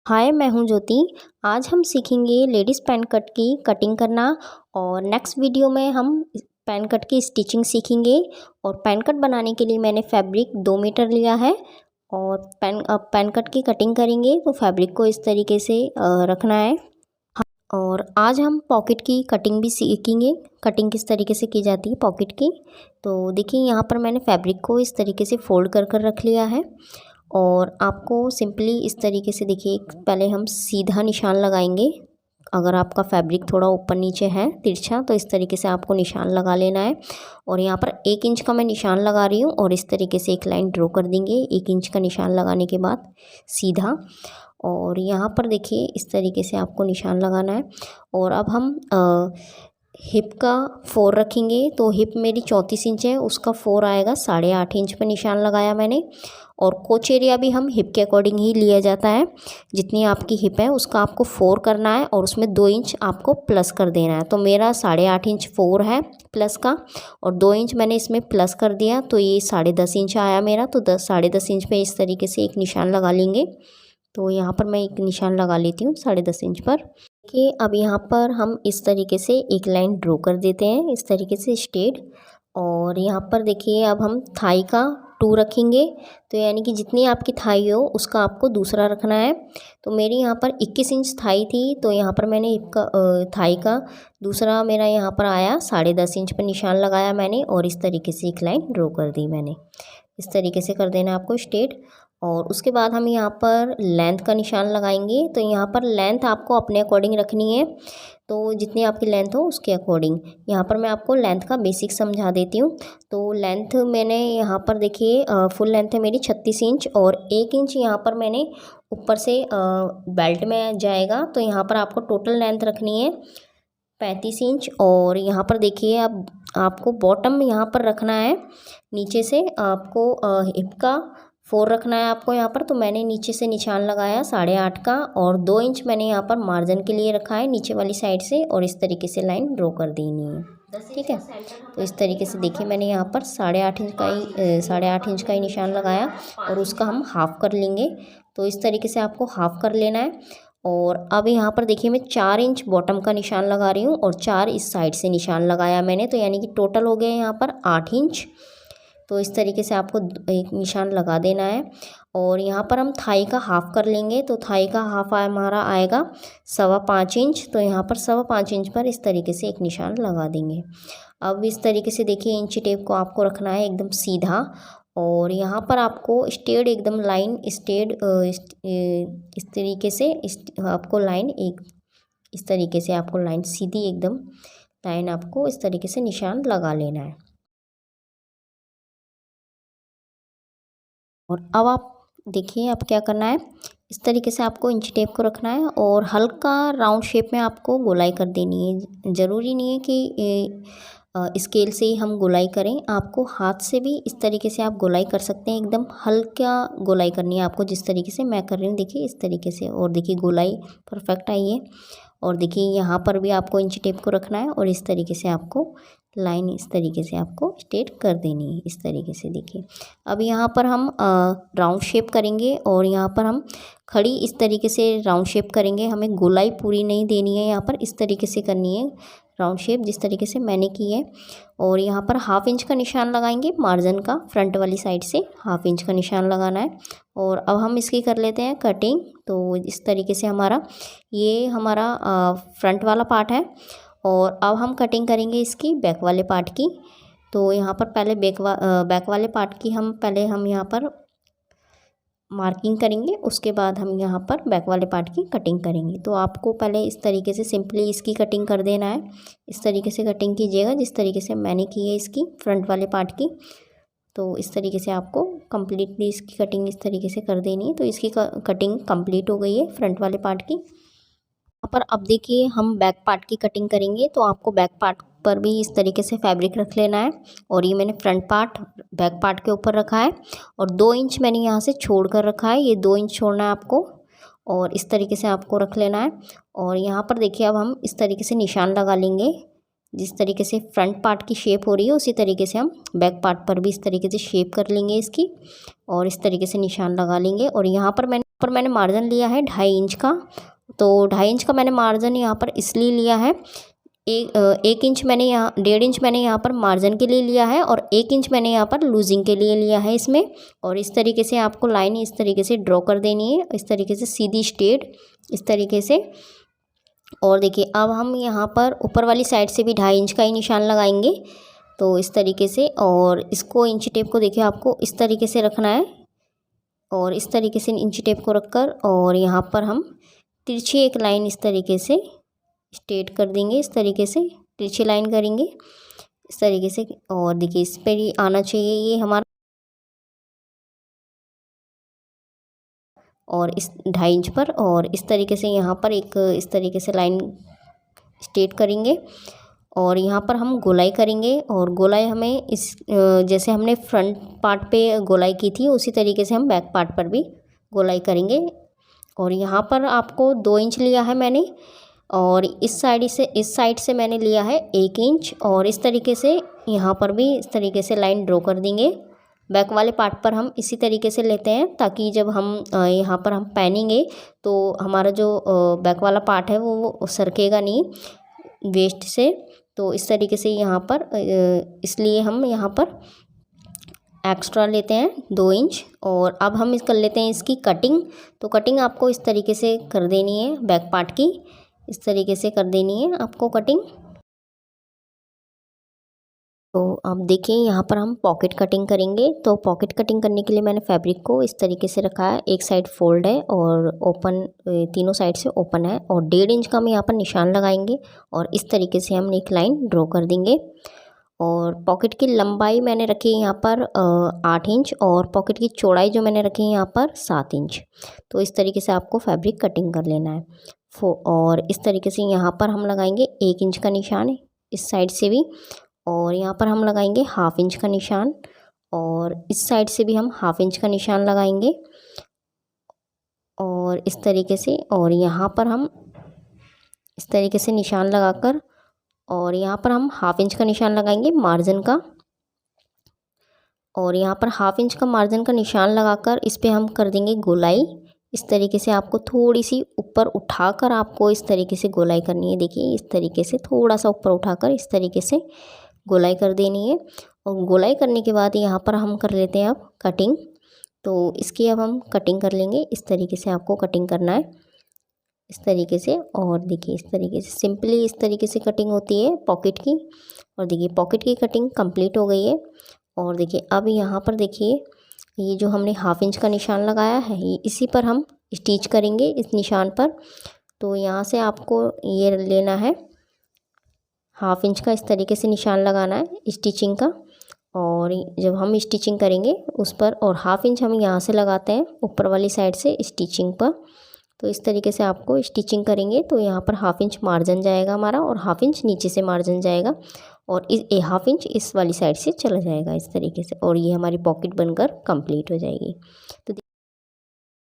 हाय, मैं हूँ ज्योति। आज हम सीखेंगे लेडीज़ पैन कट की कटिंग करना और नेक्स्ट वीडियो में हम पैन कट की स्टिचिंग सीखेंगे। और पैन कट बनाने के लिए मैंने फैब्रिक 2 मीटर लिया है और पैन कट की कटिंग करेंगे तो फैब्रिक को इस तरीके से रखना है। और आज हम पॉकेट की कटिंग भी सीखेंगे, कटिंग किस तरीके से की जाती है पॉकेट की। तो देखिए यहाँ पर मैंने फैब्रिक को इस तरीके से फोल्ड कर कर रख लिया है और आपको सिंपली इस तरीके से देखिए पहले हम सीधा निशान लगाएंगे। अगर आपका फैब्रिक थोड़ा ऊपर नीचे है तिरछा तो इस तरीके से आपको निशान लगा लेना है। और यहाँ पर 1 इंच का मैं निशान लगा रही हूँ और इस तरीके से एक लाइन ड्रॉ कर देंगे 1 इंच का निशान लगाने के बाद सीधा। और यहाँ पर देखिए इस तरीके से आपको निशान लगाना है। और अब हम हिप का 4 रखेंगे। तो हिप मेरी 34 इंच है, उसका 4 आएगा, 8.5 इंच पर निशान लगाया मैंने। और कोच एरिया भी हम हिप के अकॉर्डिंग ही लिया जाता है, जितनी आपकी हिप है उसका आपको 4 करना है और उसमें 2 इंच आपको प्लस कर देना है। तो मेरा 8.5 इंच 4 है प्लस का और 2 इंच मैंने इसमें प्लस कर दिया तो ये 10.5 इंच आया मेरा। तो 10.5 इंच पे इस तरीके से एक निशान लगा लेंगे। तो यहाँ पर मैं एक निशान लगा लेती हूँ 10.5 इंच पर। देखिए अब यहाँ पर हम इस तरीके से एक लाइन ड्रॉ कर देते हैं इस तरीके से स्ट्रेट। और यहाँ पर देखिए अब हम थाई का 2 रखेंगे। तो यानी कि जितनी आपकी थाई हो उसका आपको दूसरा रखना है। तो मेरी यहाँ पर 21 इंच थाई थी तो यहाँ पर मैंने थाई का दूसरा मेरा यहाँ पर आया 10.5 इंच पर निशान लगाया मैंने और इस तरीके से एक लाइन ड्रॉ कर दी मैंने। इस तरीके से कर देना आपको स्ट्रेट। और उसके बाद हम यहाँ पर लेंथ का निशान लगाएंगे। तो यहाँ पर लेंथ आपको अपने अकॉर्डिंग रखनी है, तो जितनी आपकी लेंथ हो उसके अकॉर्डिंग। यहाँ पर मैं आपको लेंथ का बेसिक समझा देती हूँ। तो लेंथ मैंने यहाँ पर देखिए फुल लेंथ है मेरी 36 इंच और 1 इंच यहाँ पर मैंने ऊपर से बेल्ट में जाएगा। तो यहाँ पर आपको टोटल लेंथ रखनी है 35 इंच। और यहाँ पर देखिए अब आपको बॉटम यहाँ पर रखना है, नीचे से आपको हिप का 4 रखना है आपको यहाँ पर। तो मैंने नीचे से निशान लगाया 8.5 का और 2 इंच मैंने यहाँ पर मार्जिन के लिए रखा है नीचे वाली साइड से और इस तरीके से लाइन ड्रॉ कर देनी है, ठीक है। तो इस तरीके से देखिए मैंने यहाँ पर 8.5 इंच का ही निशान लगाया और उसका हम हाफ़ कर लेंगे। तो इस तरीके से आपको हाफ़ कर लेना है। और अब यहाँ पर देखिए मैं 4 इंच बॉटम का निशान लगा रही हूँ और 4 इस साइड से निशान लगाया मैंने। तो यानी कि टोटल हो गया यहाँ पर 8 इंच। तो इस तरीके से आपको एक निशान लगा देना है। और यहाँ पर हम थाई का हाफ़ कर लेंगे। तो थाई का हाफ़ हमारा आएगा 5.25 इंच। तो यहाँ पर 5.25 इंच पर इस तरीके से एक निशान लगा देंगे। अब इस तरीके से देखिए इंची टेप को आपको रखना है एकदम सीधा और यहाँ पर आपको स्ट्रेट एकदम लाइन स्ट्रेट इस तरीके से आपको लाइन एक इस तरीके से आपको लाइन सीधी एकदम लाइन आपको इस तरीके से निशान लगा लेना है। और अब आप देखिए अब क्या करना है, इस तरीके से आपको इंची टेप को रखना है और हल्का राउंड शेप में आपको गोलाई कर देनी है। ज़रूरी नहीं है कि स्केल से ही हम गोलाई करें, आपको हाथ से भी इस तरीके से आप गोलाई कर सकते हैं। एकदम हल्का गोलाई करनी है आपको, जिस तरीके से मैं कर रही हूँ देखिए इस तरीके से। और देखिए गोलाई परफेक्ट आई है। और देखिए यहाँ पर भी आपको इंची टेप को रखना है और इस तरीके से आपको लाइन इस तरीके से आपको स्ट्रेट कर देनी है इस तरीके से। देखिए अब यहाँ पर हम राउंड शेप करेंगे और यहाँ पर हम खड़ी इस तरीके से राउंड शेप करेंगे। हमें गोलाई पूरी नहीं देनी है, यहाँ पर इस तरीके से करनी है राउंड शेप जिस तरीके से मैंने की है। और यहाँ पर 1/2 इंच का निशान लगाएंगे मार्जिन का, फ्रंट वाली साइड से 1/2 इंच का निशान लगाना है। और अब हम इसकी कर लेते हैं कटिंग। तो इस तरीके से ये हमारा फ्रंट वाला पार्ट है और अब हम कटिंग करेंगे इसकी बैक वाले पार्ट की। तो यहाँ पर पहले बैक वाले पार्ट की हम यहाँ पर मार्किंग करेंगे, उसके बाद हम यहाँ पर बैक वाले पार्ट की कटिंग करेंगे। तो आपको पहले इस तरीके से सिंपली इसकी कटिंग कर देना है। इस तरीके से कटिंग कीजिएगा जिस तरीके से मैंने की है इसकी फ्रंट वाले पार्ट की। तो इस तरीके से आपको कम्प्लीटली इसकी कटिंग इस तरीके से कर देनी है। तो इसकी कटिंग कंप्लीट हो गई है फ्रंट वाले पार्ट की। यहाँ पर अब देखिए हम बैक पार्ट की कटिंग करेंगे। तो आपको बैक पार्ट पर भी इस तरीके से फैब्रिक रख लेना है और ये मैंने फ्रंट पार्ट बैक पार्ट के ऊपर रखा है और 2 इंच मैंने यहाँ से छोड़ कर रखा है, ये 2 इंच छोड़ना है आपको और इस तरीके से आपको रख लेना है। और यहाँ पर देखिए अब हम इस तरीके से निशान लगा लेंगे, जिस तरीके से फ्रंट पार्ट की शेप हो रही है उसी तरीके से हम बैक पार्ट पर भी इस तरीके से शेप कर लेंगे इसकी और इस तरीके से निशान लगा लेंगे। और यहाँ पर मैंने ऊपर मैंने मार्जिन लिया है 2.5 इंच का। तो 2.5 इंच का मैंने मार्जिन यहाँ पर इसलिए लिया है, 1 इंच मैंने यहाँ 1.5 इंच मैंने यहाँ पर मार्जिन के लिए लिया है और 1 इंच मैंने यहाँ पर लूजिंग के लिए लिया है इसमें। और इस तरीके से आपको लाइन इस तरीके से ड्रॉ कर देनी है, इस तरीके से सीधी स्ट्रेट इस तरीके से। और देखिए अब हम यहाँ पर ऊपर वाली साइड से भी 2.5 इंच का ही निशान लगाएंगे, तो इस तरीके से। और इसको इंची टेप को देखिए आपको इस तरीके से रखना है और इस तरीके से इंची टेप को रखकर और यहाँ पर हम तिरछी एक लाइन इस तरीके से स्ट्रेट कर देंगे, इस तरीके से तिरछी लाइन करेंगे इस तरीके से। और देखिए इस पर ही आना चाहिए ये हमारा, और इस 2.5 इंच पर। और इस तरीके से यहाँ पर एक इस तरीके से लाइन स्ट्रेट करेंगे और यहाँ पर हम गोलाई करेंगे। और गोलाई हमें इस जैसे हमने फ्रंट पार्ट पे गोलाई की थी उसी तरीके से हम बैक पार्ट पर भी गोलाई करेंगे। और यहाँ पर आपको 2 इंच लिया है मैंने, और इस साइड से मैंने लिया है 1 इंच। और इस तरीके से यहाँ पर भी इस तरीके से लाइन ड्रॉ कर देंगे। बैक वाले पार्ट पर हम इसी तरीके से लेते हैं ताकि जब हम यहाँ पर हम पहनेंगे तो हमारा जो बैक वाला पार्ट है वो सरकेगा नहीं वेस्ट से। तो इस तरीके से यहाँ पर इसलिए हम यहाँ पर एक्स्ट्रा लेते हैं 2 इंच। और अब हम कर लेते हैं इसकी कटिंग। तो कटिंग आपको इस तरीके से कर देनी है, बैक पार्ट की इस तरीके से कर देनी है आपको कटिंग। तो अब देखिए यहाँ पर हम पॉकेट कटिंग करेंगे। तो पॉकेट कटिंग करने के लिए मैंने फैब्रिक को इस तरीके से रखा है, एक साइड फोल्ड है और ओपन, तीनों साइड से ओपन है। और 1.5 इंच का हम यहाँ पर निशान लगाएंगे और इस तरीके से हम एक लाइन ड्रॉ कर देंगे। और पॉकेट की लंबाई मैंने रखी है यहाँ पर 8 इंच और पॉकेट की चौड़ाई जो मैंने रखी है यहाँ पर 7 इंच। तो इस तरीके से आपको फैब्रिक कटिंग कर लेना है। और इस तरीके से यहाँ पर हम लगाएंगे 1 इंच का निशान इस साइड से भी, और यहाँ पर हम लगाएंगे 1/2 इंच का निशान, और इस साइड से भी हम 1/2 इंच का निशान लगाएंगे और इस तरीके से। और यहाँ पर हम इस तरीके से निशान लगाकर और यहाँ पर हम 1/2 इंच का निशान लगाएंगे मार्जिन का। और यहाँ पर 1/2 इंच का मार्जिन का निशान लगाकर इस पर हम कर देंगे गोलाई। इस तरीके से आपको थोड़ी सी ऊपर उठाकर आपको इस तरीके से गोलाई करनी है। देखिए इस तरीके से थोड़ा सा ऊपर उठाकर इस तरीके से गोलाई कर देनी है। और गोलाई करने के बाद यहाँ पर हम कर लेते हैं अब कटिंग। तो इसकी अब हम कटिंग कर लेंगे, इस तरीके से आपको कटिंग करना है इस तरीके से। और देखिए इस तरीके से सिंपली इस तरीके से कटिंग होती है पॉकेट की। और देखिए पॉकेट की कटिंग कंप्लीट हो गई है। और देखिए अब यहाँ पर देखिए ये जो हमने 1/2 इंच का निशान लगाया है ये इसी पर हम स्टिच करेंगे इस निशान पर। तो यहाँ से आपको ये लेना है 1/2 इंच का, इस तरीके से निशान लगाना है स्टिचिंग का। और जब हम स्टिचिंग करेंगे उस पर, और 1/2 इंच हम यहाँ से लगाते हैं ऊपर वाली साइड से स्टिचिंग पर। तो इस तरीके से आपको स्टिचिंग करेंगे। तो यहाँ पर 1/2 इंच मार्जिन जाएगा हमारा और 1/2 इंच नीचे से मार्जिन जाएगा और इस 1/2 इंच इस वाली साइड से चला जाएगा इस तरीके से। और ये हमारी पॉकेट बनकर कंप्लीट हो जाएगी। तो